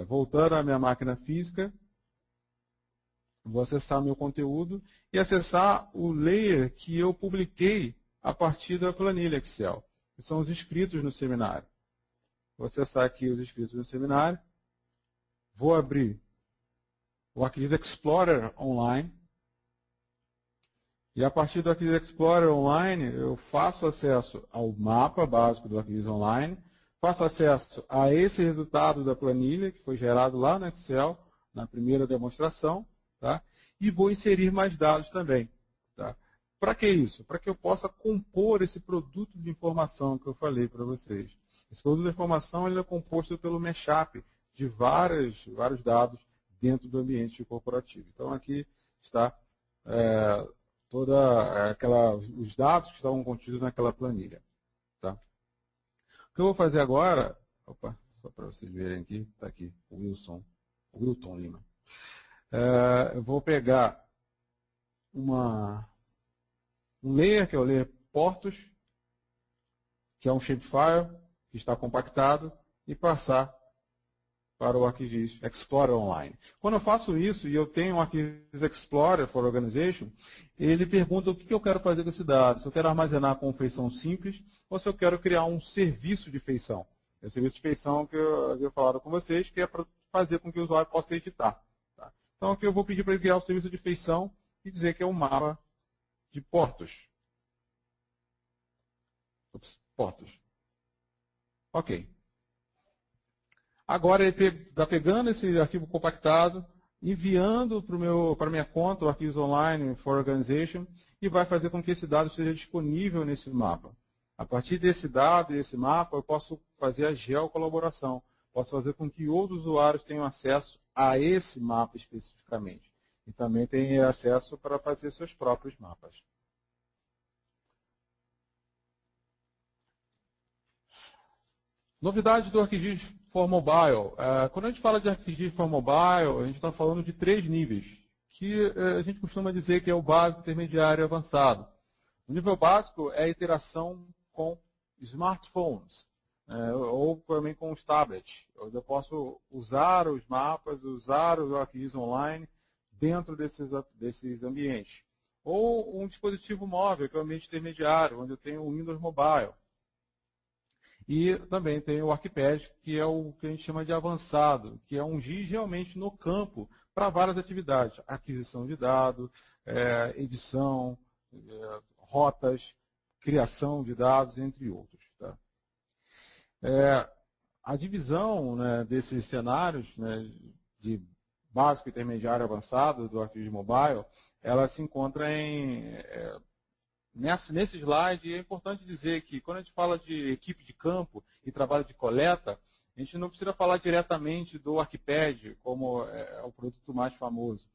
Voltando à minha máquina física, vou acessar meu conteúdo e acessar o layer que eu publiquei a partir da planilha Excel, que são os inscritos no seminário. Vou acessar aqui os inscritos no seminário, vou abrir o ArcGIS Explorer Online, e a partir do ArcGIS Explorer Online eu faço acesso ao mapa básico do ArcGIS Online, faço acesso a esse resultado da planilha que foi gerado lá no Excel, na primeira demonstração, tá? E vou inserir mais dados também. Tá? Para que isso? Para que eu possa compor esse produto de informação que eu falei para vocês. Esse produto de informação ele é composto pelo mashup de vários dados dentro do ambiente corporativo. Então aqui está os dados que estavam contidos naquela planilha. Tá? O que eu vou fazer agora, só para vocês verem aqui, está aqui o Wilton Lima. Eu vou pegar um layer, que é o layer portos, que é um shapefile, que está compactado, e passar para o ArcGIS Explorer Online. Quando eu faço isso e eu tenho um ArcGIS Explorer for Organization, ele pergunta o que eu quero fazer com esse dado. Se eu quero armazenar com feição simples ou se eu quero criar um serviço de feição. É o serviço de feição que eu havia falado com vocês, que é para fazer com que o usuário possa editar. Tá? Então aqui eu vou pedir para ele criar o serviço de feição e dizer que é um mapa de portos. Portos. Ok. Agora ele está pegando esse arquivo compactado, enviando para a minha conta, o ArcGIS Online for Organization, e vai fazer com que esse dado esteja disponível nesse mapa. A partir desse dado e esse mapa, eu posso fazer a geocolaboração. Posso fazer com que outros usuários tenham acesso a esse mapa especificamente. E também tenham acesso para fazer seus próprios mapas. Novidades do ArcGIS for Mobile. Quando a gente fala de ArcGIS for Mobile, a gente está falando de 3 níveis, que a gente costuma dizer que é o básico, intermediário e avançado. O nível básico é a interação com smartphones, ou também com os tablets. Eu posso usar os mapas, usar o ArcGIS Online dentro desses ambientes. Ou um dispositivo móvel, que é o ambiente intermediário, onde eu tenho o Windows Mobile. E também tem o ArcPad, que é o que a gente chama de avançado, que é um GIS realmente no campo para várias atividades. Aquisição de dados, edição, rotas, criação de dados, entre outros. Tá? A divisão, né, desses cenários, né, de básico, intermediário e avançado do ArcGIS Mobile, ela se encontra nesse slide. É importante dizer que quando a gente fala de equipe de campo e trabalho de coleta, a gente não precisa falar diretamente do ArcPad, como é o produto mais famoso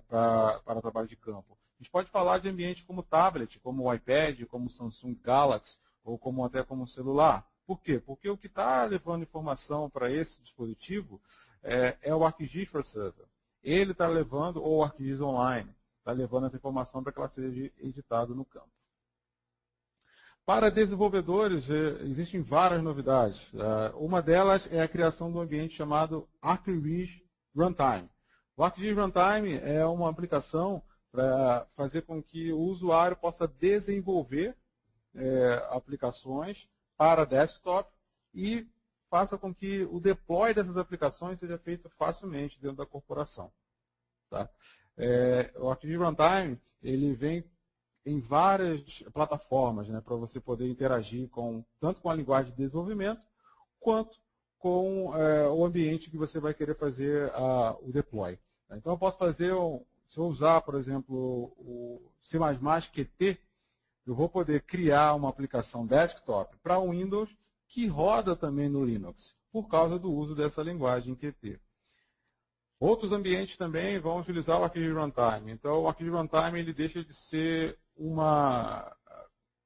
para trabalho de campo. A gente pode falar de ambientes como tablet, como o iPad, como o Samsung Galaxy, ou até como o celular. Por quê? Porque o que está levando informação para esse dispositivo é o ArcGIS for Server. Ele está levando, ou o ArcGIS Online, está levando essa informação para que ela seja editada no campo. Para desenvolvedores, existem várias novidades. Uma delas é a criação de um ambiente chamado ArcGIS Runtime. O ArcGIS Runtime é uma aplicação para fazer com que o usuário possa desenvolver aplicações para desktop e faça com que o deploy dessas aplicações seja feito facilmente dentro da corporação. Tá? O ArcGIS Runtime ele vem em várias plataformas, né, para você poder interagir tanto com a linguagem de desenvolvimento, quanto com o ambiente que você vai querer fazer o deploy. Então eu posso fazer, se eu usar, por exemplo, o C++ Qt, eu vou poder criar uma aplicação desktop para o Windows que roda também no Linux, por causa do uso dessa linguagem Qt. Outros ambientes também vão utilizar o ArcGIS Runtime. Então, o ArcGIS Runtime ele deixa de ser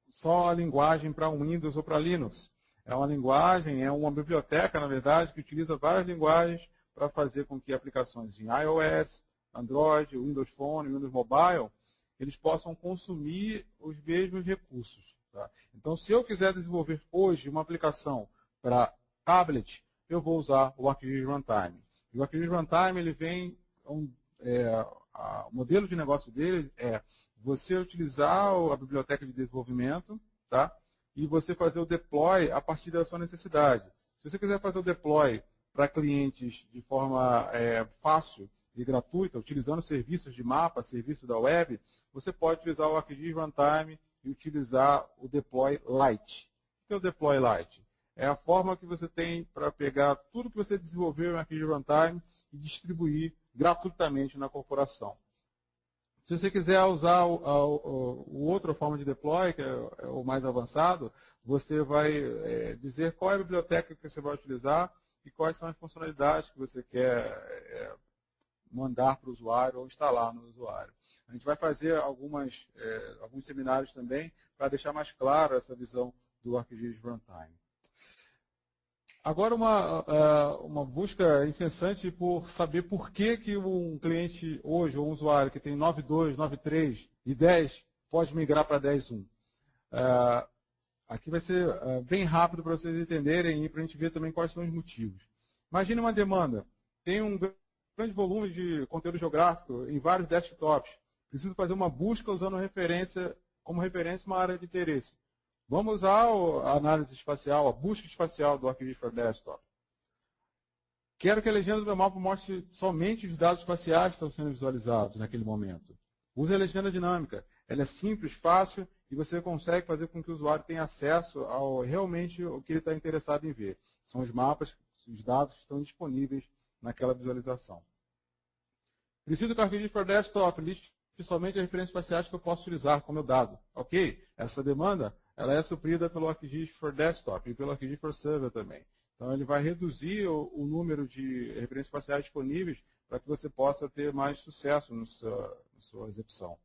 só a linguagem para Windows ou para Linux. É uma linguagem, é uma biblioteca, na verdade, que utiliza várias linguagens para fazer com que aplicações em iOS, Android, Windows Phone, Windows Mobile, eles possam consumir os mesmos recursos. Tá? Então, se eu quiser desenvolver hoje uma aplicação para tablet, eu vou usar o ArcGIS Runtime. E o ArcGIS Runtime, ele vem, o modelo de negócio dele é você utilizar a biblioteca de desenvolvimento, tá? E você fazer o deploy a partir da sua necessidade. Se você quiser fazer o deploy para clientes de forma fácil e gratuita, utilizando serviços de mapa, serviços da web, você pode utilizar o ArcGIS Runtime e utilizar o Deploy Lite. O que é o Deploy Lite? É a forma que você tem para pegar tudo que você desenvolveu em ArcGIS Runtime e distribuir gratuitamente na corporação. Se você quiser usar outra forma de deploy, que é o mais avançado, você vai dizer qual é a biblioteca que você vai utilizar e quais são as funcionalidades que você quer mandar para o usuário ou instalar no usuário. A gente vai fazer alguns seminários também para deixar mais claro essa visão do ArcGIS Runtime. Agora, uma busca incessante por saber por que um cliente hoje, ou um usuário que tem 9.2, 9.3 e 10, pode migrar para 10.1. Aqui vai ser bem rápido para vocês entenderem e para a gente ver também quais são os motivos. Imagine uma demanda. Tem um grande volume de conteúdo geográfico em vários desktops. Preciso fazer uma busca usando como referência uma área de interesse. Vamos usar a análise espacial, a busca espacial do ArcGIS for Desktop. Quero que a legenda do meu mapa mostre somente os dados espaciais que estão sendo visualizados naquele momento. Use a legenda dinâmica. Ela é simples, fácil e você consegue fazer com que o usuário tenha acesso ao realmente o que ele está interessado em ver. São os mapas, os dados que estão disponíveis naquela visualização. Preciso que o ArcGIS for Desktop liste somente as referências espaciais que eu posso utilizar como meu dado. Ok? Essa demanda ela é suprida pelo ArcGIS for Desktop e pelo ArcGIS for Server também. Então, ele vai reduzir o número de referências espaciais disponíveis para que você possa ter mais sucesso na sua execução.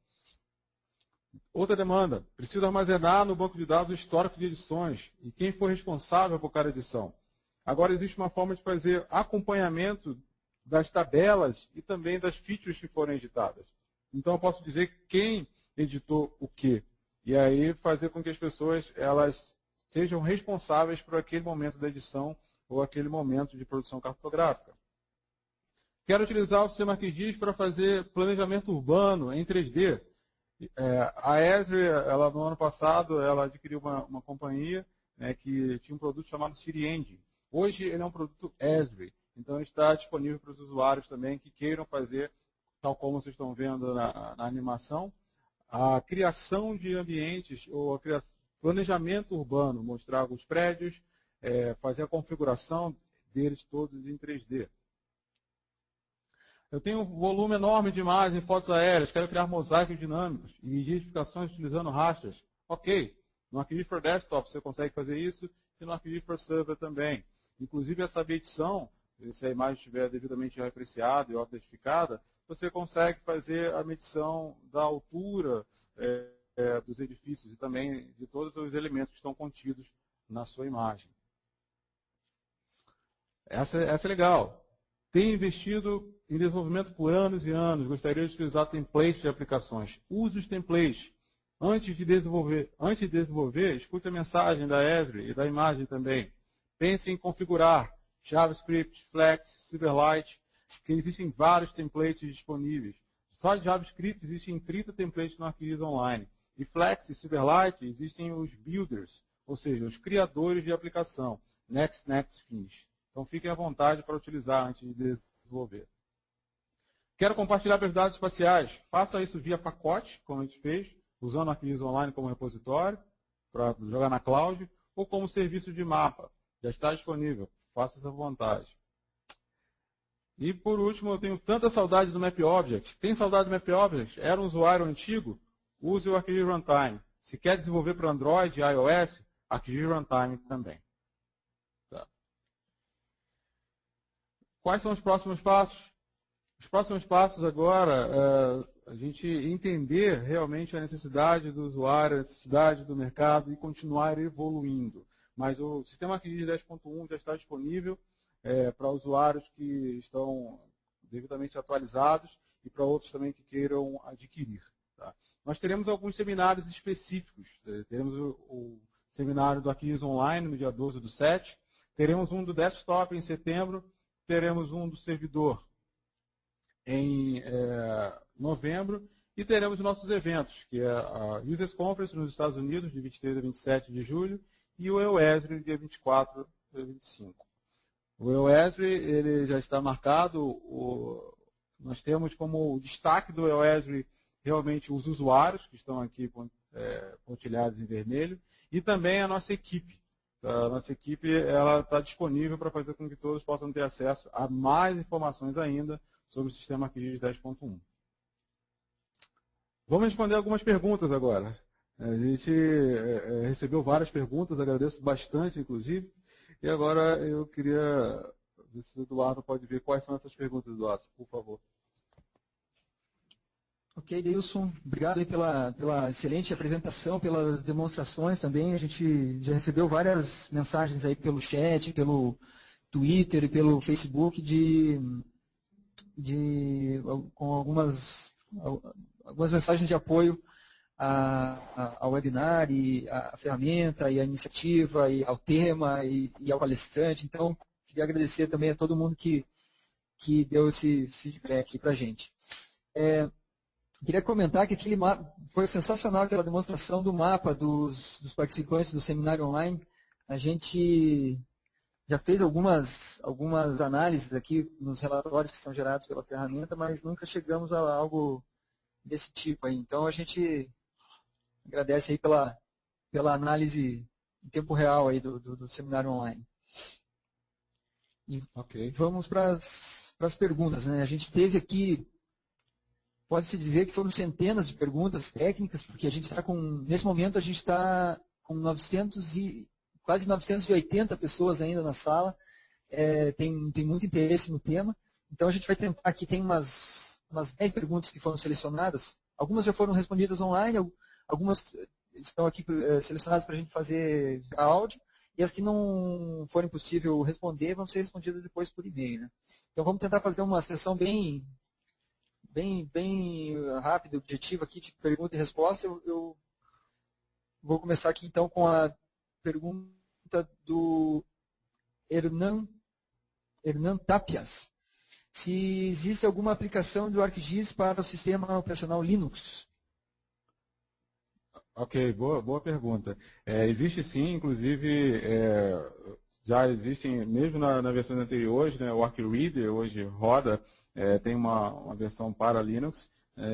Outra demanda, preciso armazenar no banco de dados o histórico de edições e quem for responsável por cada edição. Agora, existe uma forma de fazer acompanhamento das tabelas e também das features que forem editadas. Então, eu posso dizer quem editou o quê. E aí fazer com que as pessoas elas sejam responsáveis por aquele momento da edição ou aquele momento de produção cartográfica. Quero utilizar o sistema ArcGIS para fazer planejamento urbano em 3D. A Esri, no ano passado, ela adquiriu uma companhia que tinha um produto chamado CityEngine. Hoje ele é um produto Esri, então ele está disponível para os usuários também que queiram fazer, tal como vocês estão vendo na animação, a criação de ambientes ou planejamento urbano, mostrar os prédios, fazer a configuração deles todos em 3D. Eu tenho um volume enorme de imagens e fotos aéreas, quero criar mosaicos dinâmicos e identificações utilizando rastros. Ok, no ArcGIS for Desktop você consegue fazer isso e no ArcGIS for Server também. Inclusive essa medição, se a imagem estiver devidamente referenciada e autentificada, você consegue fazer a medição da altura dos edifícios e também de todos os elementos que estão contidos na sua imagem. Essa é legal. Tenho investido em desenvolvimento por anos e anos. Gostaria de utilizar templates de aplicações. Use os templates. Antes de desenvolver, escute a mensagem da Esri e da imagem também. Pense em configurar JavaScript, Flex, Silverlight, que existem vários templates disponíveis. Só de JavaScript existem 30 templates no ArcGIS Online. E Flex e Silverlight existem os builders, ou seja, os criadores de aplicação. Next, Finish. Então fiquem à vontade para utilizar antes de desenvolver. Quero compartilhar meus dados espaciais. Faça isso via pacote, como a gente fez, usando o ArcGIS Online como repositório, para jogar na cloud, ou como serviço de mapa. Já está disponível. Faça essa vontade. E por último, eu tenho tanta saudade do MapObject. Tem saudade do MapObject? Era um usuário antigo? Use o ArcGIS Runtime. Se quer desenvolver para Android e iOS, ArcGIS Runtime também. Tá. Quais são os próximos passos? Os próximos passos agora a gente entender realmente a necessidade do usuário, a necessidade do mercado e continuar evoluindo. Mas o sistema ArcGIS 10.1 já está disponível para usuários que estão devidamente atualizados e para outros também que queiram adquirir. Tá? Nós teremos alguns seminários específicos. Teremos o seminário do ArcGIS Online no dia 12/7. Teremos um do desktop em setembro, teremos um do servidor em novembro, e teremos nossos eventos, que é a Users Conference nos Estados Unidos, de 23 a 27 de julho, e o EUESRI, dia 24 a 25. O EUESRI ele já está marcado, nós temos como destaque do EUESRI realmente os usuários, que estão aqui pontilhados em vermelho, e também a nossa equipe. A nossa equipe está disponível para fazer com que todos possam ter acesso a mais informações ainda sobre o sistema ArcGIS 10.1. Vamos responder algumas perguntas agora. A gente recebeu várias perguntas, agradeço bastante, inclusive. E agora eu queria ver se o Eduardo pode ver quais são essas perguntas, Eduardo, por favor. Ok, Deilson, obrigado aí pela excelente apresentação, pelas demonstrações também. A gente já recebeu várias mensagens aí pelo chat, pelo Twitter e pelo Facebook com algumas mensagens de apoio ao webinar, e à ferramenta, e à iniciativa, e ao tema, e ao palestrante. Então, queria agradecer também a todo mundo que deu esse feedback para a gente. Queria comentar que foi sensacional aquela demonstração do mapa dos participantes do seminário online. A gente já fez algumas análises aqui nos relatórios que são gerados pela ferramenta, mas nunca chegamos a algo desse tipo aí. Então a gente agradece aí pela análise em tempo real aí do seminário online. E vamos para as perguntas, né? A gente teve aqui, pode-se dizer que foram centenas de perguntas técnicas, porque a gente está nesse momento a gente está com quase 980 pessoas ainda na sala, tem muito interesse no tema. Então a gente vai tentar aqui, tem umas 10 perguntas que foram selecionadas, algumas já foram respondidas online, algumas estão aqui selecionadas para a gente fazer áudio, e as que não forem possível responder vão ser respondidas depois por e-mail, né? Então vamos tentar fazer uma sessão bem rápido, objetivo aqui de pergunta e resposta. Eu vou começar aqui então com a pergunta do Hernan Tapias. Se existe alguma aplicação do ArcGIS para o sistema operacional Linux? Ok, boa pergunta. Existe sim, inclusive já existem, mesmo na versões anteriores, né, o ArcReader hoje roda, tem uma versão para Linux,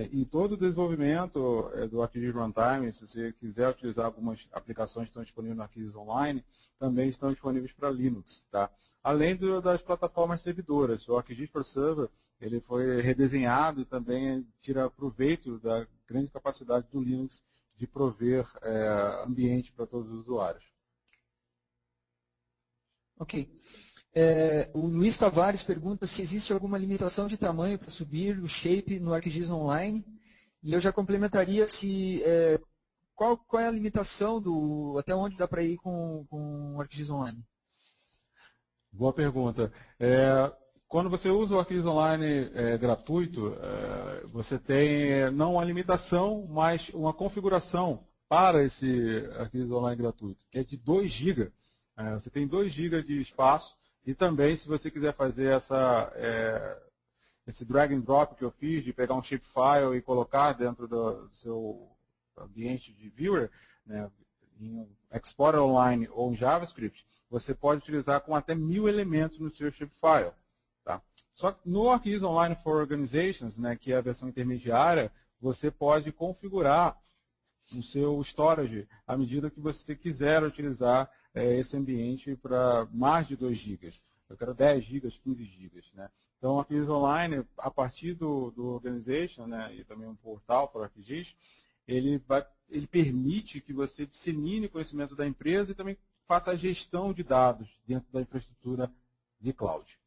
e todo o desenvolvimento do ArcGIS Runtime, se você quiser utilizar algumas aplicações que estão disponíveis no ArcGIS Online, também estão disponíveis para Linux, tá? Além das plataformas servidoras. O ArcGIS for Server ele foi redesenhado e também tira proveito da grande capacidade do Linux de prover ambiente para todos os usuários. Ok. O Luiz Tavares pergunta se existe alguma limitação de tamanho para subir o shape no ArcGIS Online. E eu já complementaria qual é a limitação até onde dá para ir com o ArcGIS Online. Boa pergunta. Quando você usa o ArcGIS Online gratuito, você tem não uma limitação, mas uma configuração para esse ArcGIS Online gratuito, que é de 2 GB. Você tem 2 GB de espaço, e também, se você quiser fazer esse drag and drop que eu fiz, de pegar um shapefile e colocar dentro do seu ambiente de viewer, né, em Explorer Online ou em JavaScript, você pode utilizar com até 1000 elementos no seu shapefile. Tá? Só que no ArcGIS Online for Organizations, né, que é a versão intermediária, você pode configurar o seu storage à medida que você quiser utilizar esse ambiente para mais de 2 GB. Eu quero 10 GB, 15 GB. Né? Então, o ArcGIS Online, a partir do Organization, né, e também um portal para o ArcGIS, ele permite que você dissemine conhecimento da empresa e também faça a gestão de dados dentro da infraestrutura de cloud.